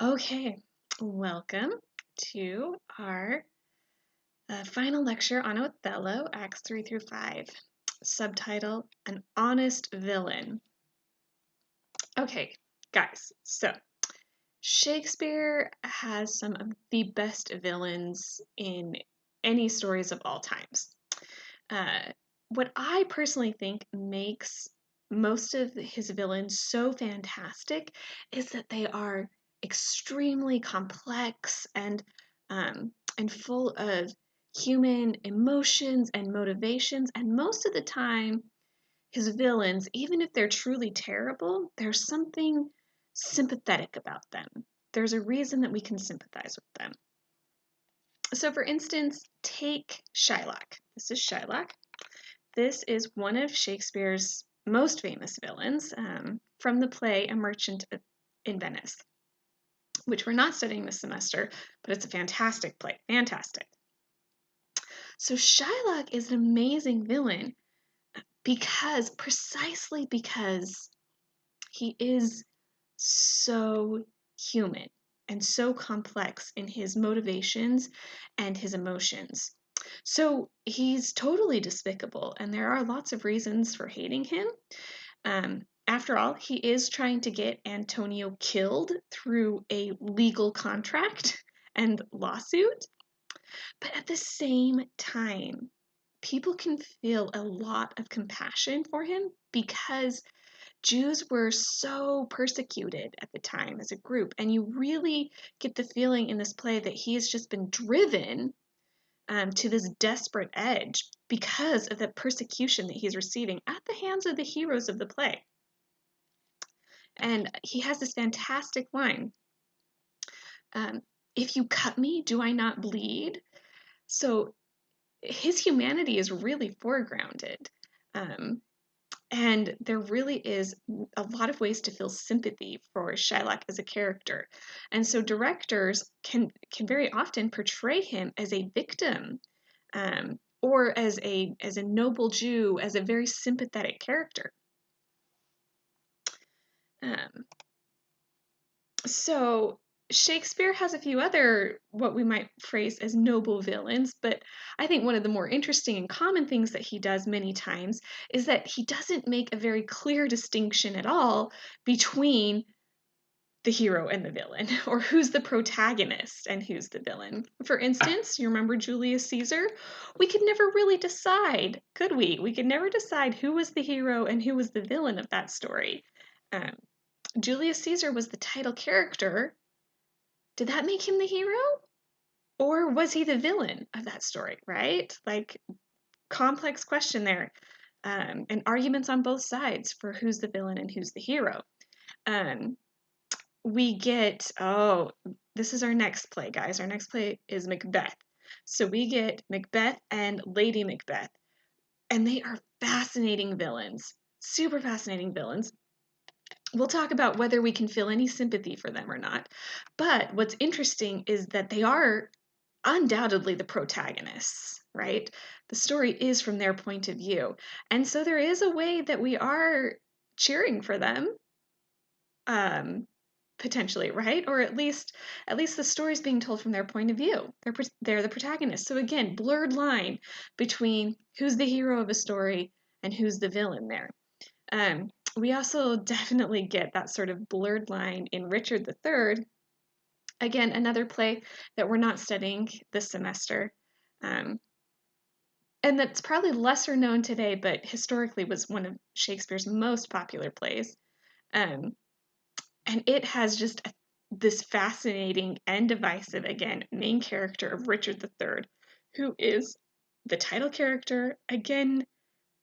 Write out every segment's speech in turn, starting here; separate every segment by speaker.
Speaker 1: Okay, welcome to our final lecture on Othello, Acts 3 through 5. Subtitle, An Honest Villain. Okay, guys, so Shakespeare has some of the best villains in any stories of all times. Uh, what I personally think makes most of his villains so fantastic is that they are extremely complex and full of human emotions and motivations. And most of the time, his villains, even if they're truly terrible, there's something sympathetic about them. There's a reason that we can sympathize with them. So, for instance, take Shylock. This is Shylock. This is one of Shakespeare's most famous villains from the play A Merchant in Venice, which we're not studying this semester, but it's a fantastic play. Fantastic. So Shylock is an amazing villain precisely because he is so human and so complex in his motivations and his emotions. So he's totally despicable, and there are lots of reasons for hating him. After all, he is trying to get Antonio killed through a legal contract and lawsuit. But at the same time, people can feel a lot of compassion for him because Jews were so persecuted at the time as a group. And you really get the feeling in this play that he has just been driven to this desperate edge because of the persecution that he's receiving at the hands of the heroes of the play. And he has this fantastic line, if you cut me, do I not bleed? So his humanity is really foregrounded. And there really is a lot of ways to feel sympathy for Shylock as a character. And so directors can very often portray him as a victim, or as a noble Jew, as a very sympathetic character. Um, so Shakespeare has a few other what we might phrase as noble villains, but I think one of the more interesting and common things that he does many times is that he doesn't make a very clear distinction at all between the hero and the villain, or who's the protagonist and who's the villain. For instance, you remember Julius Caesar? We could never really decide, could we? We could never decide who was the hero and who was the villain of that story. Um, Julius Caesar was the title character. Did that make him the hero? Or was he the villain of that story, right? Like, complex question there. And arguments on both sides for who's the villain and who's the hero. We get, this is our next play, guys. Our next play is Macbeth. So we get Macbeth and Lady Macbeth. And they are fascinating villains, super fascinating villains. We'll talk about whether we can feel any sympathy for them or not. But what's interesting is that they are undoubtedly the protagonists, right? The story is from their point of view. And so there is a way that we are cheering for them, potentially, right? Or at least the story's being told from their point of view. They're the protagonists. So again, blurred line between who's the hero of a story and who's the villain there. We also definitely get that sort of blurred line in Richard III. Again, another play that we're not studying this semester. And that's probably lesser known today, but historically was one of Shakespeare's most popular plays. And it has just this fascinating and divisive, again, main character of Richard III, who is the title character, again,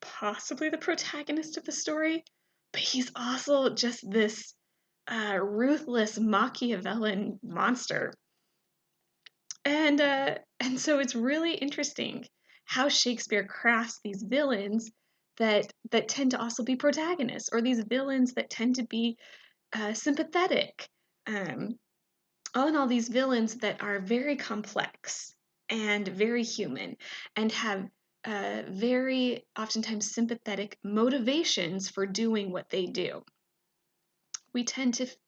Speaker 1: possibly the protagonist of the story, but he's also just this ruthless Machiavellian monster. And so it's really interesting how Shakespeare crafts these villains that tend to also be protagonists, or these villains that tend to be sympathetic. All in all, these villains that are very complex and very human and have very oftentimes sympathetic motivations for doing what they do.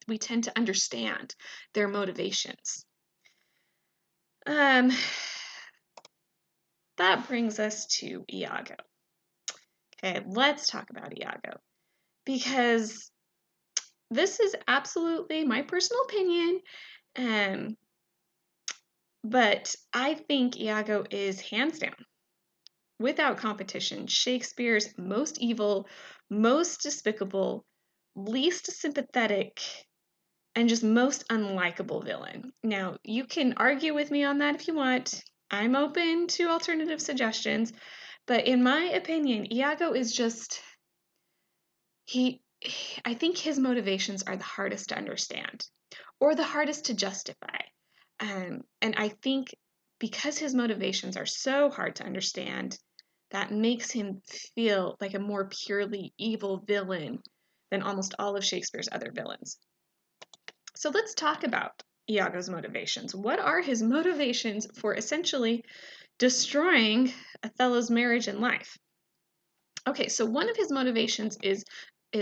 Speaker 1: we tend to understand their motivations. That brings us to Iago. Okay, let's talk about Iago, because this is absolutely my personal opinion, but I think Iago is hands down, without competition, Shakespeare's most evil, most despicable, least sympathetic, and just most unlikable villain. Now, you can argue with me on that if you want. I'm open to alternative suggestions, but in my opinion, Iago is just I think his motivations are the hardest to understand or the hardest to justify. And I think because his motivations are so hard to understand, that makes him feel like a more purely evil villain than almost all of Shakespeare's other villains. So let's talk about Iago's motivations. What are his motivations for essentially destroying Othello's marriage and life? Okay, so one of his motivations is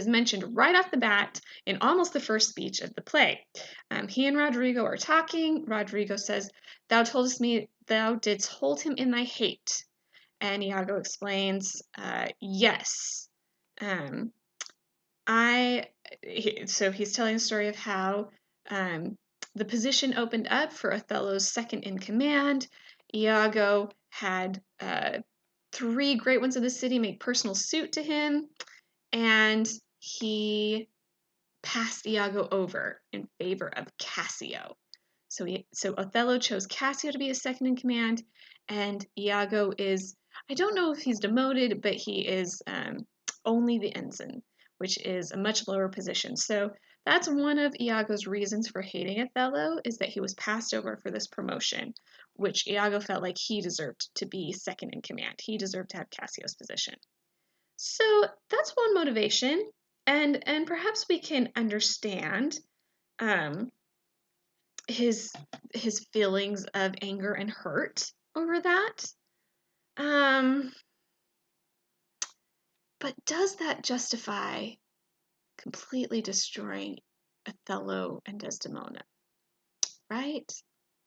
Speaker 1: mentioned right off the bat in almost the first speech of the play. He and Rodrigo are talking. Rodrigo says, "Thou toldest me thou didst hold him in thy hate." And Iago explains, yes. So he's telling the story of how the position opened up for Othello's second in command. Iago had 3 great ones of the city make personal suit to him, and he passed Iago over in favor of Cassio. So Othello chose Cassio to be his second in command, and Iago is, I don't know if he's demoted, but he is only the ensign, which is a much lower position. So that's one of Iago's reasons for hating Othello, is that he was passed over for this promotion, which Iago felt like he deserved to be second in command. He deserved to have Cassio's position. So that's one motivation, and perhaps we can understand um, his feelings of anger and hurt over that. But does that justify completely destroying Othello and Desdemona? Right?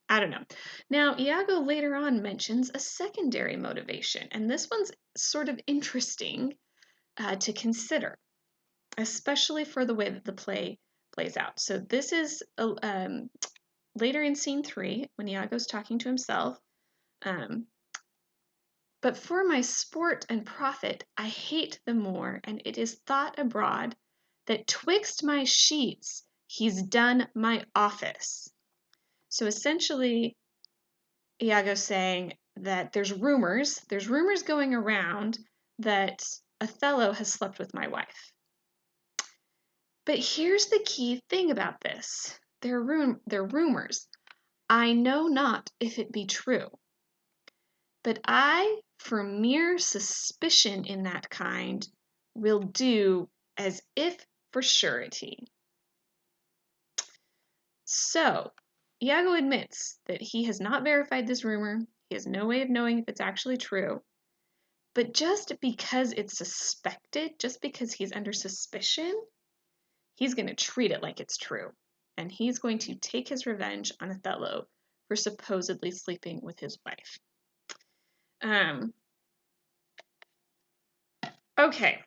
Speaker 1: I don't know. Now, Iago later on mentions a secondary motivation, and this one's sort of interesting to consider, especially for the way that the play plays out. So this is later in scene 3, when Iago's talking to himself. But for my sport and profit, I hate the more, and it is thought abroad that twixt my sheets he's done my office. So essentially, Iago's saying that there's rumors going around that Othello has slept with my wife. But here's the key thing about this. They're rumors. I know not if it be true. But I, for mere suspicion in that kind, will do as if for surety. So, Iago admits that he has not verified this rumor. He has no way of knowing if it's actually true. But just because it's suspected, just because he's under suspicion, he's going to treat it like it's true. And he's going to take his revenge on Othello for supposedly sleeping with his wife. Okay.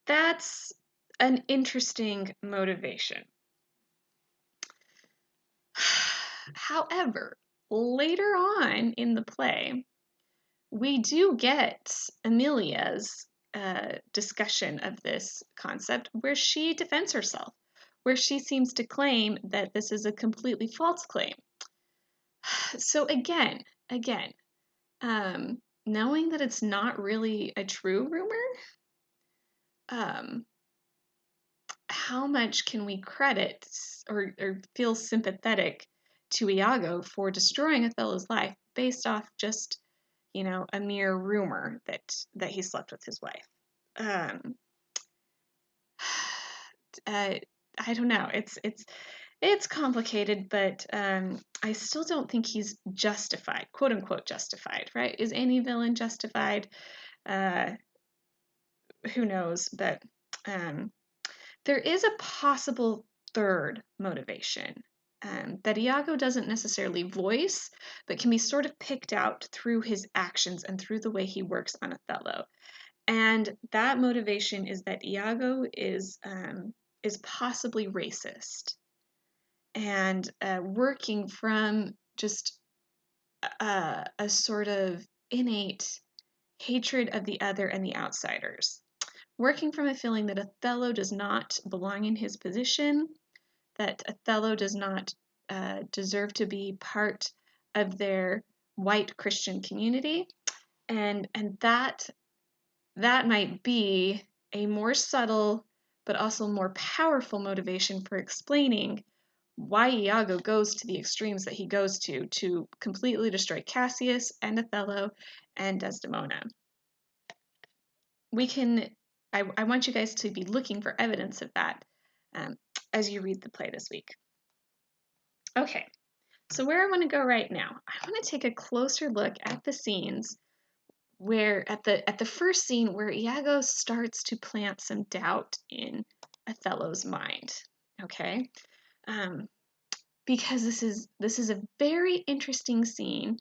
Speaker 1: That's an interesting motivation. However, later on in the play, we do get Amelia's discussion of this concept where she defends herself, where she seems to claim that this is a completely false claim. So again, knowing that it's not really a true rumor, how much can we credit or feel sympathetic to Iago for destroying Othello's life based off just, a mere rumor that he slept with his wife? I don't know. It's complicated, but I still don't think he's justified, quote unquote justified, right? Is any villain justified? Who knows? But There is a possible third motivation that Iago doesn't necessarily voice, but can be sort of picked out through his actions and through the way he works on Othello. And that motivation is that Iago is possibly racist and working from just a sort of innate hatred of the other and the outsiders, working from a feeling that Othello does not belong in his position, that Othello does not deserve to be part of their white Christian community, and that might be a more subtle but also more powerful motivation for explaining why Iago goes to the extremes that he goes to completely destroy Cassius and Othello and Desdemona. I want you guys to be looking for evidence of that as you read the play this week. Okay, so where I want to go right now, I want to take a closer look at the scenes where at the first scene where Iago starts to plant some doubt in Othello's mind. Okay, because this is a very interesting scene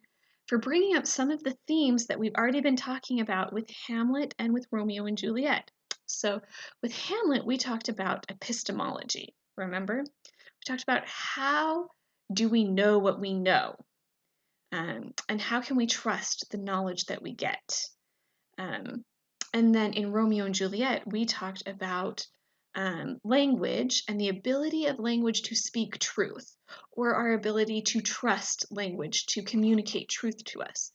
Speaker 1: for bringing up some of the themes that we've already been talking about with Hamlet and with Romeo and Juliet. So with Hamlet, we talked about epistemology. Remember, we talked about how do we know what we know, and how can we trust the knowledge that we get. And then in Romeo and Juliet, we talked about language and the ability of language to speak truth, or our ability to trust language to communicate truth to us.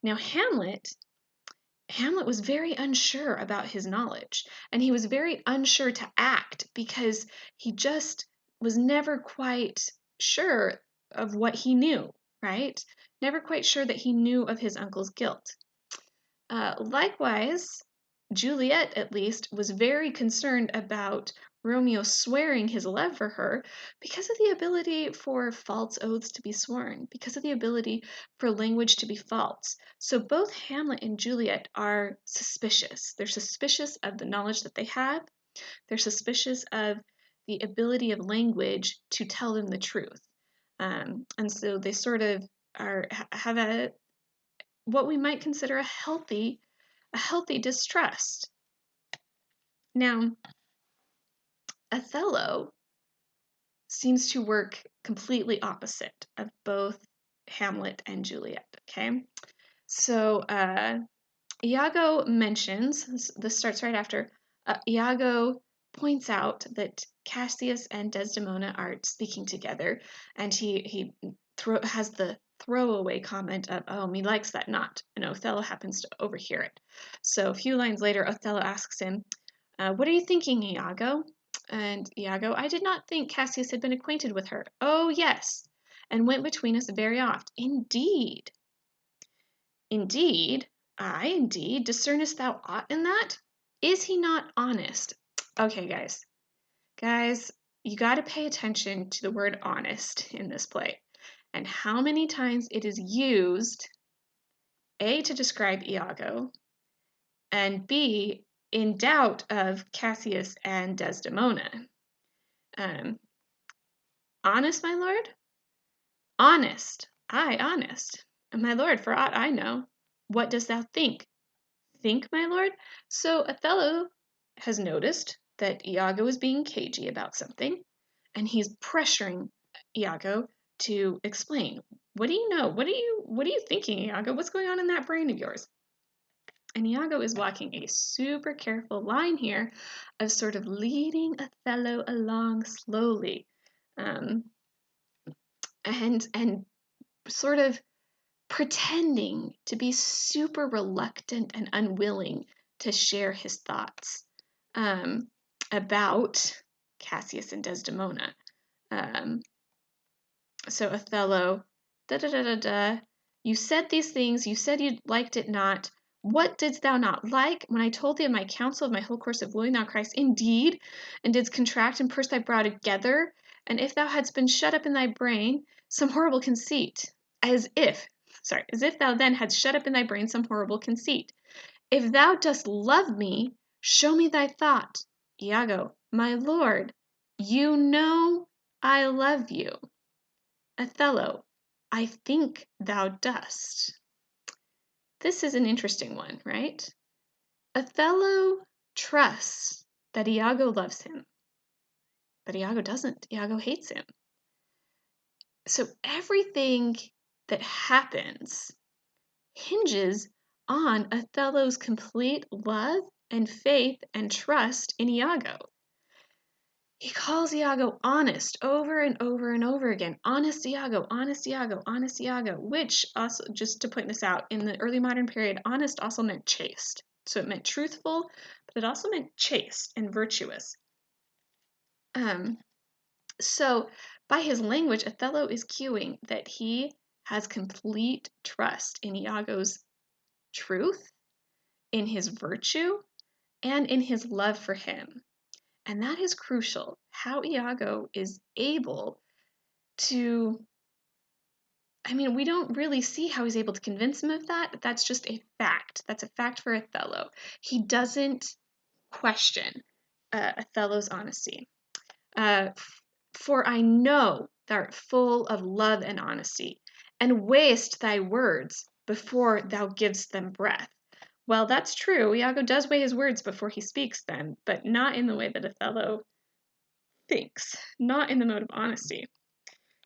Speaker 1: Now, Hamlet was very unsure about his knowledge, and he was very unsure to act because he just was never quite sure of what he knew, right? Never quite sure that he knew of his uncle's guilt. Likewise, Juliet, at least, was very concerned about Romeo swearing his love for her because of the ability for false oaths to be sworn, because of the ability for language to be false. So both Hamlet and Juliet are suspicious. They're suspicious of the knowledge that they have. They're suspicious of the ability of language to tell them the truth. And so they sort of have a what we might consider a healthy distrust. Now, Othello seems to work completely opposite of both Hamlet and Juliet, okay? So, Iago mentions, this starts right after, Iago points out that Cassius and Desdemona are speaking together, and he has the throwaway comment of, oh, me likes that not, and Othello happens to overhear it. So a few lines later, Othello asks him, what are you thinking, Iago? And Iago, I did not think Cassius had been acquainted with her. Oh, yes, and went between us very oft. Indeed. Indeed, indeed, discernest thou aught in that? Is he not honest? Okay, guys, you got to pay attention to the word honest in this play and how many times it is used, A, to describe Iago, and B, in doubt of Cassius and Desdemona. Honest, my lord? Honest, aye, honest. My lord, for aught I know, what dost thou think? Think, my lord? So Othello has noticed that Iago is being cagey about something, and he's pressuring Iago to explain. What do you know? What are you thinking, Iago? What's going on in that brain of yours? And Iago is walking a super careful line here of sort of leading Othello along slowly, and sort of pretending to be super reluctant and unwilling to share his thoughts about Cassius and Desdemona. So Othello, you said these things, you said you liked it not. What didst thou not like when I told thee of my counsel of my whole course of wooing thou Christ? Indeed, and didst contract and purse thy brow together, and if thou hadst been shut up in thy brain some horrible conceit, as if thou then hadst shut up in thy brain some horrible conceit. If thou dost love me, show me thy thought. Iago, My lord, you know I love you. Othello, I think thou dost. This is an interesting one, right? Othello trusts that Iago loves him, but Iago doesn't. Iago hates him. So everything that happens hinges on Othello's complete love and faith and trust in Iago. He calls Iago honest over and over and over again. Honest Iago, honest Iago, honest Iago, which also, just to point this out, in the early modern period, honest also meant chaste. So it meant truthful, but it also meant chaste and virtuous. So by his language, Othello is cueing that he has complete trust in Iago's truth, in his virtue, and in his love for him. And that is crucial. How Iago is able to, we don't really see how he's able to convince him of that, but that's just a fact. That's a fact for Othello. He doesn't question Othello's honesty. For I know thou art full of love and honesty, and weighest thy words before thou givest them breath. Well, that's true. Iago does weigh his words before he speaks them, but not in the way that Othello thinks, not in the mode of honesty.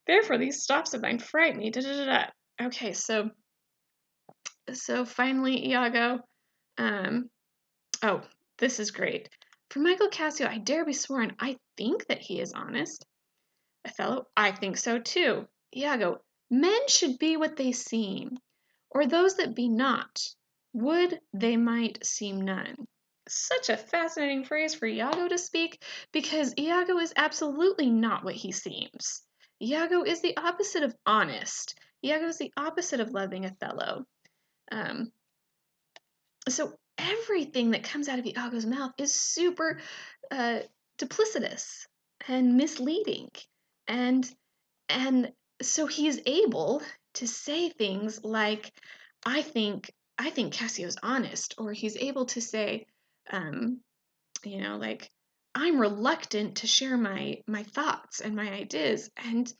Speaker 1: Therefore, these stops of thine fright me. Okay, so finally, Iago. Oh, this is great. For Michael Cassio, I dare be sworn, I think that he is honest. Othello, I think so too. Iago, men should be what they seem, or those that be not, would they might seem none. Such a fascinating phrase for Iago to speak, because Iago is absolutely not what he seems. Iago is the opposite of honest. Iago is the opposite of loving Othello. So everything that comes out of Iago's mouth is super duplicitous and misleading. And so he is able to say things like, I think Cassio's honest, or he's able to say, like, I'm reluctant to share my thoughts and my ideas, and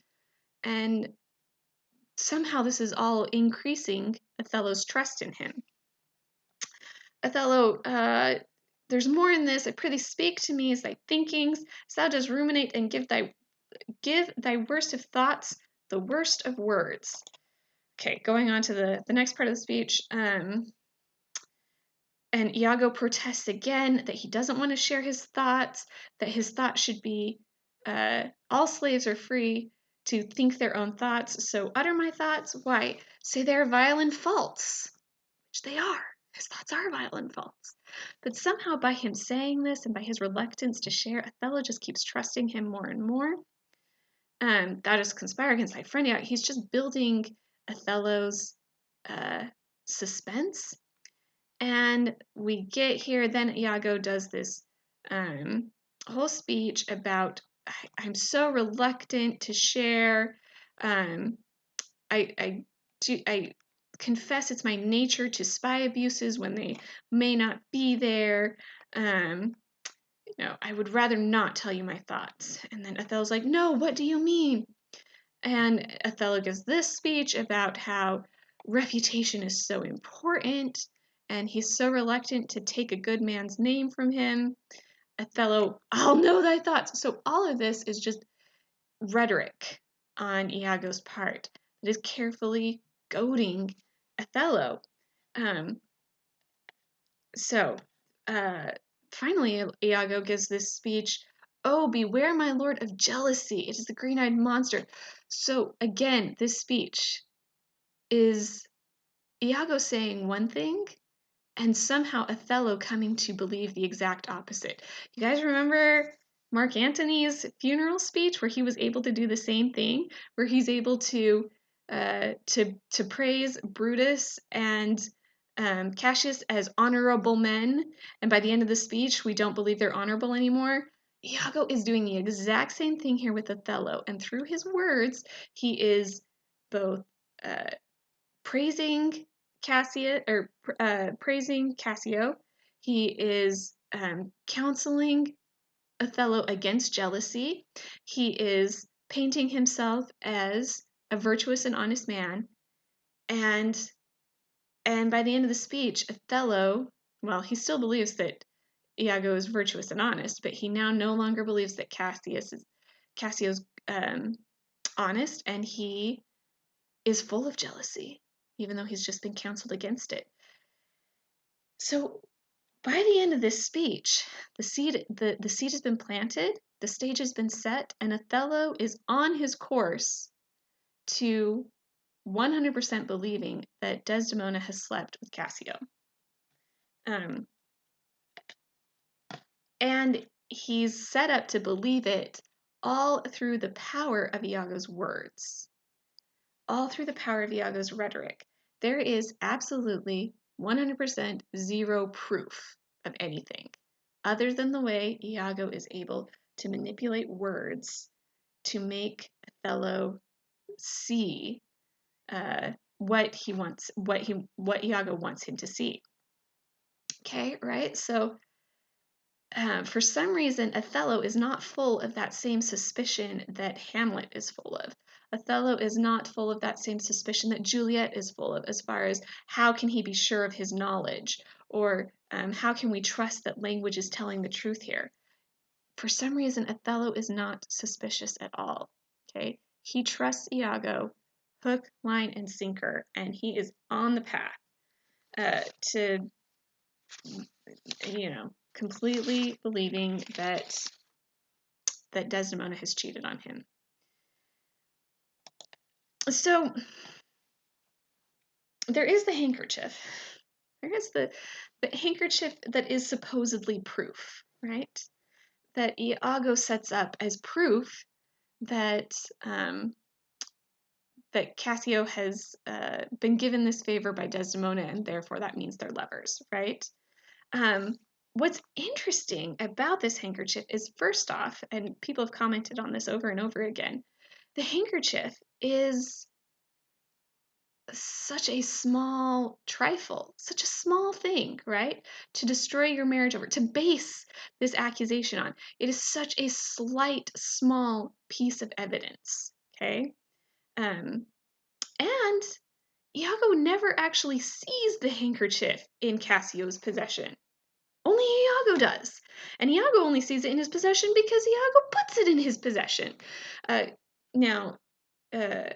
Speaker 1: somehow this is all increasing Othello's trust in him. Othello, there's more in this. I prithee speak to me as thy thinkings, as thou dost ruminate, and give thy worst of thoughts the worst of words. Okay, going on to the next part of the speech. And Iago protests again that he doesn't want to share his thoughts, that his thoughts should be, all slaves are free to think their own thoughts, so utter my thoughts. Why? Say they're vile and false, which they are. His thoughts are vile and false. But somehow by him saying this and by his reluctance to share, Othello just keeps trusting him more and more. Thou dost conspire against thy friend. Yeah, he's just building Othello's suspense. And we get here, then Iago does this whole speech about, I'm so reluctant to share. I confess it's my nature to spy abuses when they may not be there. I would rather not tell you my thoughts. And then Othello's like, no, what do you mean? And Othello gives this speech about how reputation is so important, and he's so reluctant to take a good man's name from him. Othello, I'll know thy thoughts. So all of this is just rhetoric on Iago's part that is carefully goading Othello. Finally, Iago gives this speech, oh, beware, my lord, of jealousy. It is the green-eyed monster. So again, this speech is Iago saying one thing and somehow Othello coming to believe the exact opposite. You guys remember Mark Antony's funeral speech where he was able to do the same thing, where he's able to praise Brutus and Cassius as honorable men, and by the end of the speech, we don't believe they're honorable anymore. Iago is doing the exact same thing here with Othello, and through his words, he is both praising praising Cassio. He is counseling Othello against jealousy. He is painting himself as a virtuous and honest man, and by the end of the speech, Othello, well, he still believes that Iago is virtuous and honest, but he now no longer believes that Cassio's honest, and he is full of jealousy, even though he's just been counseled against it. So by the end of this speech, the seed has been planted, the stage has been set, and Othello is on his course to 100% believing that Desdemona has slept with Cassio. Um, and he's set up to believe it all through the power of Iago's words, all through the power of Iago's rhetoric. There is absolutely 100% zero proof of anything other than the way Iago is able to manipulate words to make Othello see what Iago wants him to see. Okay, right? So for some reason, Othello is not full of that same suspicion that Hamlet is full of. Othello is not full of that same suspicion that Juliet is full of, as far as how can he be sure of his knowledge, or how can we trust that language is telling the truth here. For some reason, Othello is not suspicious at all. Okay, he trusts Iago, hook, line, and sinker, and he is on the path to, completely believing that Desdemona has cheated on him. So there is the handkerchief. There is the handkerchief that is supposedly proof, right? That Iago sets up as proof that that Cassio has been given this favor by Desdemona, and therefore that means they're lovers, right? What's interesting about this handkerchief is, first off, and people have commented on this over and over again, the handkerchief is such a small trifle, such a small thing, right? To destroy your marriage over, to base this accusation on. It is such a slight, small piece of evidence, okay? And Iago never actually sees the handkerchief in Cassio's possession. Only Iago does. And Iago only sees it in his possession because Iago puts it in his possession. Now, okay,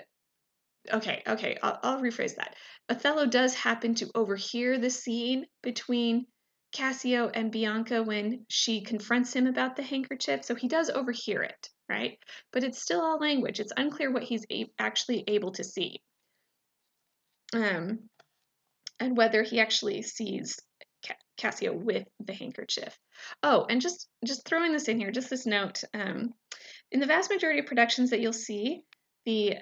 Speaker 1: I'll rephrase that. Othello does happen to overhear the scene between Cassio and Bianca when she confronts him about the handkerchief, so he does overhear it, right? But it's still all language. It's unclear what he's actually able to see. And whether he actually sees Cassio with the handkerchief. Oh, and just throwing this in here, just this note. In the vast majority of productions that you'll see, the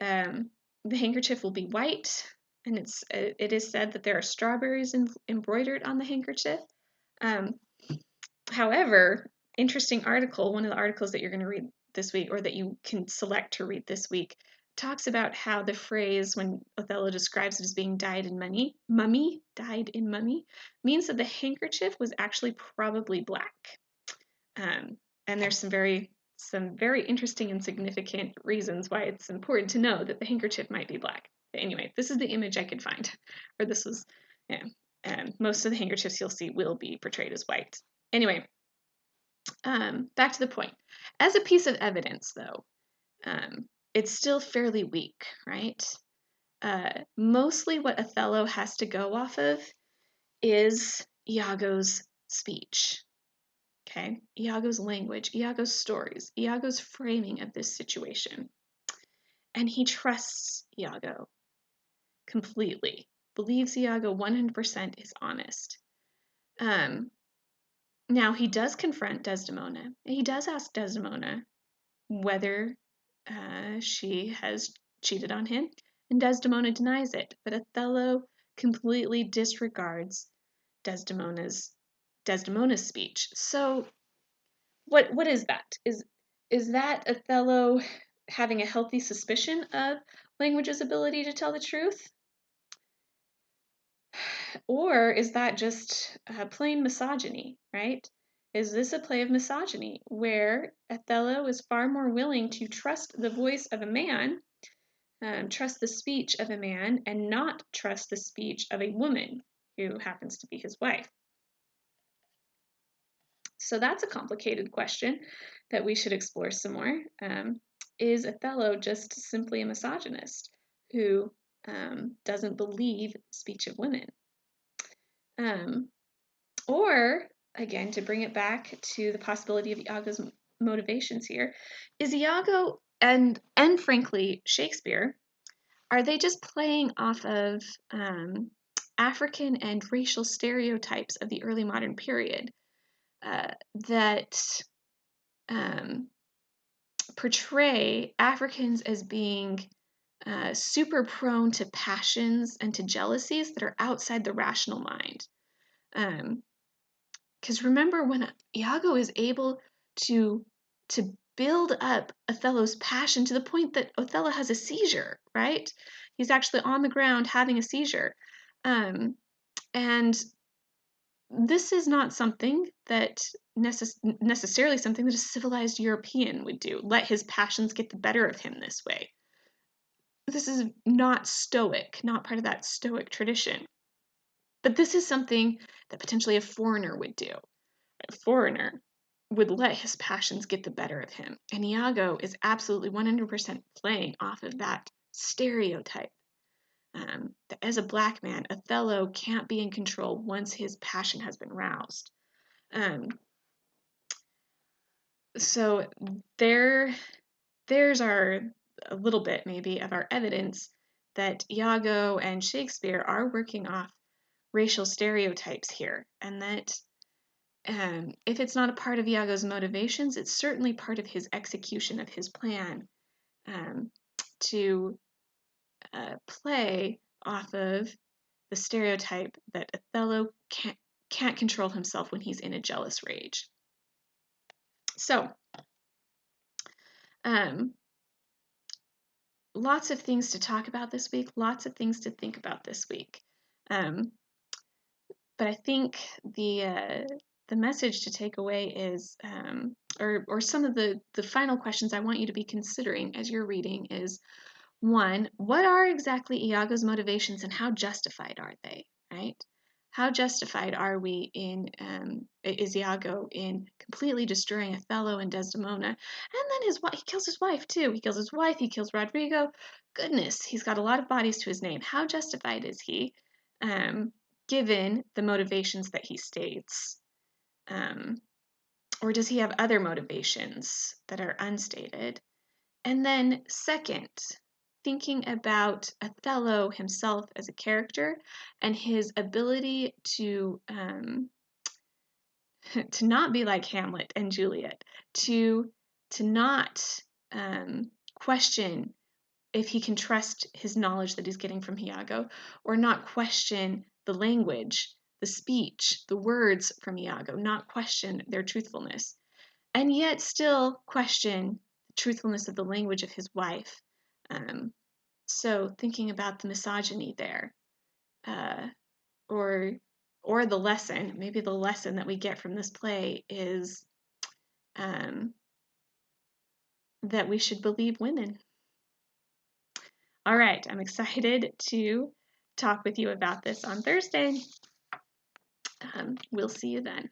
Speaker 1: handkerchief will be white, and it is said that there are strawberries embroidered on the handkerchief. However, interesting article, one of the articles that you're going to read this week, or that you can select to read this week, talks about how the phrase, when Othello describes it as being dyed in mummy, means that the handkerchief was actually probably black. And there's some very interesting and significant reasons why it's important to know that the handkerchief might be black. But anyway, this is the image I could find, or this was, most of the handkerchiefs you'll see will be portrayed as white. Anyway, back to the point. As a piece of evidence, though, it's still fairly weak, right? Mostly what Othello has to go off of is Iago's speech. Okay, Iago's language, Iago's stories, Iago's framing of this situation. And he trusts Iago completely, believes Iago 100% is honest. Now, he does confront Desdemona. He does ask Desdemona whether she has cheated on him, and Desdemona denies it. But Othello completely disregards Desdemona's speech. So what is that? Is that Othello having a healthy suspicion of language's ability to tell the truth? Or is that just plain misogyny, right? Is this a play of misogyny, where Othello is far more willing to trust the voice of a man, trust the speech of a man, and not trust the speech of a woman who happens to be his wife? So that's a complicated question that we should explore some more. Is Othello just simply a misogynist who doesn't believe the speech of women? Or, again, to bring it back to the possibility of Iago's motivations here, is Iago and frankly Shakespeare, are they just playing off of African and racial stereotypes of the early modern period that portray Africans as being super prone to passions and to jealousies that are outside the rational mind? Because remember, when Iago is able to build up Othello's passion to the point that Othello has a seizure, right? He's actually on the ground having a seizure. And this is not something that necessarily something that a civilized European would do. Let his passions get the better of him this way. This is not stoic, not part of that stoic tradition. But this is something that potentially a foreigner would do. A foreigner would let his passions get the better of him. And Iago is absolutely 100% playing off of that stereotype. That as a black man, Othello can't be in control once his passion has been roused. So there's a little bit maybe of our evidence that Iago and Shakespeare are working off racial stereotypes here, and that if it's not a part of Iago's motivations, it's certainly part of his execution of his plan to play off of the stereotype that Othello can't control himself when he's in a jealous rage. So, lots of things to talk about this week, lots of things to think about this week. But I think the message to take away is, or some of the final questions I want you to be considering as you're reading is, one, what are exactly Iago's motivations and how justified are they, right? How justified are we is Iago in completely destroying Othello and Desdemona? And then he kills his wife too. He kills his wife, he kills Rodrigo. Goodness, he's got a lot of bodies to his name. How justified is he, given the motivations that he states? Or does he have other motivations that are unstated? And then second, thinking about Othello himself as a character and his ability to to not be like Hamlet and Juliet, to not question if he can trust his knowledge that he's getting from Iago, or not question the language, the speech, the words from Iago, not question their truthfulness, and yet still question the truthfulness of the language of his wife. So thinking about the misogyny there, or the lesson, maybe the lesson that we get from this play is that we should believe women. All right, I'm excited to talk with you about this on Thursday. We'll see you then.